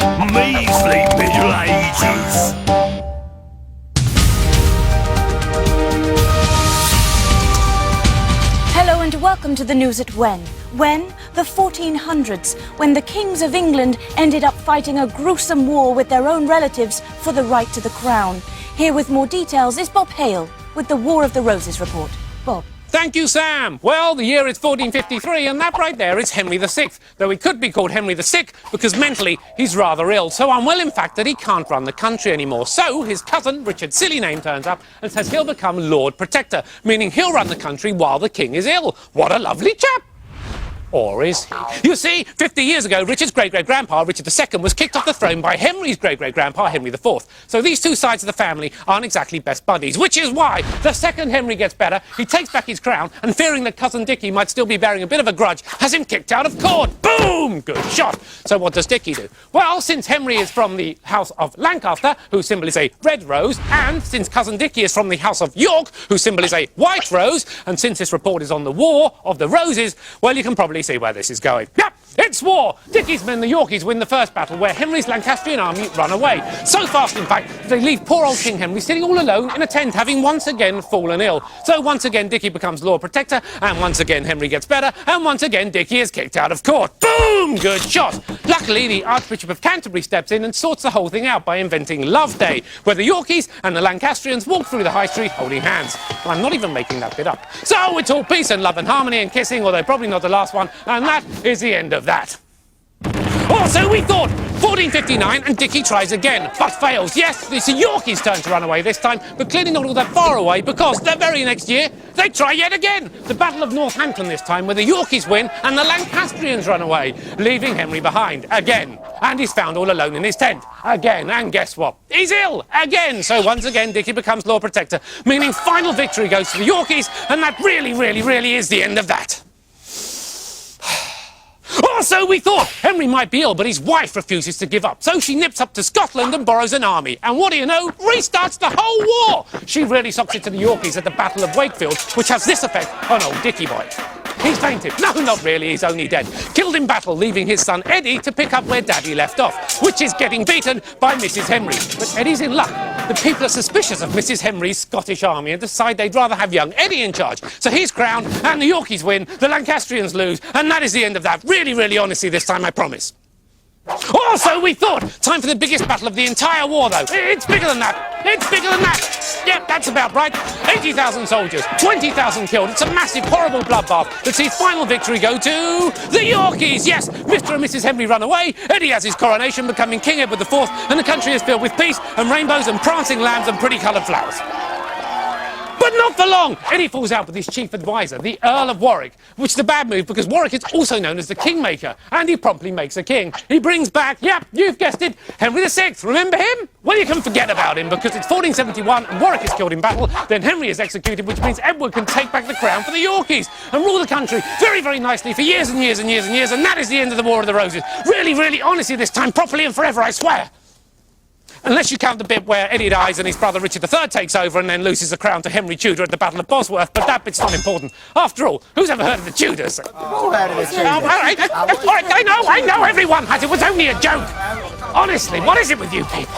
Measly Middle Ages. Hello and welcome to the news at when. When? The 1400s, when the kings of England ended up fighting a gruesome war with their own relatives for the right to the crown. Here with more details is Bob Hale with the War of the Roses report. Bob. Thank you, Sam. Well, the year is 1453, and that right there is Henry VI, though he could be called Henry the Sick because mentally he's rather ill. So unwell, in fact, that he can't run the country anymore. So his cousin, Richard Silly Name, turns up and says he'll become Lord Protector, meaning he'll run the country while the king is ill. What a lovely chap. Or is he? You see, 50 years ago, Richard's great-great-grandpa, Richard II, was kicked off the throne by Henry's great-great-grandpa, Henry IV. So these two sides of the family aren't exactly best buddies, which is why the second Henry gets better, he takes back his crown, and fearing that cousin Dickie might still be bearing a bit of a grudge, has him kicked out of court. Boom! Good shot. So what does Dickie do? Well, since Henry is from the House of Lancaster, whose symbol is a red rose, and since cousin Dickie is from the House of York, whose symbol is a white rose, and since this report is on the War of the Roses, well, you can probably see where this is going. Yep, it's war! Dickie's men, the Yorkies, win the first battle where Henry's Lancastrian army run away. So fast, in fact, that they leave poor old King Henry sitting all alone in a tent, having once again fallen ill. So once again, Dickie becomes Lord Protector, and once again, Henry gets better, and once again, Dickie is kicked out of court. Boom! Good shot! Luckily, the Archbishop of Canterbury steps in and sorts the whole thing out by inventing Love Day, where the Yorkies and the Lancastrians walk through the high street holding hands. I'm not even making that bit up. So it's all peace and love and harmony and kissing, although probably not the last one, and that is the end of that. Or so we thought. 1459, and Dickie tries again, but fails. Yes, it's the Yorkies' turn to run away this time, but clearly not all that far away, because the very next year, they try yet again. The Battle of Northampton this time, where the Yorkies win and the Lancastrians run away, leaving Henry behind again. And he's found all alone in his tent again. And guess what? He's ill again. So once again, Dickie becomes Lord Protector, meaning final victory goes to the Yorkies, and that really is the end of that. Or so we thought. Henry might be ill, but his wife refuses to give up. So she nips up to Scotland and borrows an army. And what do you know? Restarts the whole war! She really socks it to the Yorkies at the Battle of Wakefield, which has this effect on old Dickie boy. He's fainted. No, not really, he's only dead. Killed in battle, leaving his son Eddie to pick up where Daddy left off, which is getting beaten by Mrs. Henry. But Eddie's in luck. The people are suspicious of Mrs. Henry's Scottish army and decide they'd rather have young Eddie in charge. So he's crowned, and the Yorkies win, the Lancastrians lose, and that is the end of that. Really honestly this time, I promise. Or so we thought. Time for the biggest battle of the entire war, though. It's bigger than that. It's bigger than that. Yep, that's about right. 80,000 soldiers, 20,000 killed. It's a massive, horrible bloodbath that sees final victory go to the Yorkies. Yes, Mr. and Mrs. Henry run away. Eddie has his coronation, becoming King Edward IV, and the country is filled with peace and rainbows and prancing lambs and pretty coloured flowers. But not for long. Eddie falls out with his chief advisor, the Earl of Warwick, which is a bad move because Warwick is also known as the Kingmaker, and he promptly makes a king. He brings back, yep, you've guessed it, Henry VI. Remember him? Well, you can forget about him because it's 1471 and Warwick is killed in battle, then Henry is executed, which means Edward can take back the crown for the Yorkies and rule the country very nicely for years and years, and that is the end of the War of the Roses. Really, honestly this time, properly and forever, I swear. Unless you count the bit where Eddie dies and his brother Richard III takes over and then loses the crown to Henry Tudor at the Battle of Bosworth, but that bit's not important. After all, who's ever heard of the Tudors? All heard of the Tudors. All right, I know, everyone has. It was only a joke. Honestly, what is it with you people?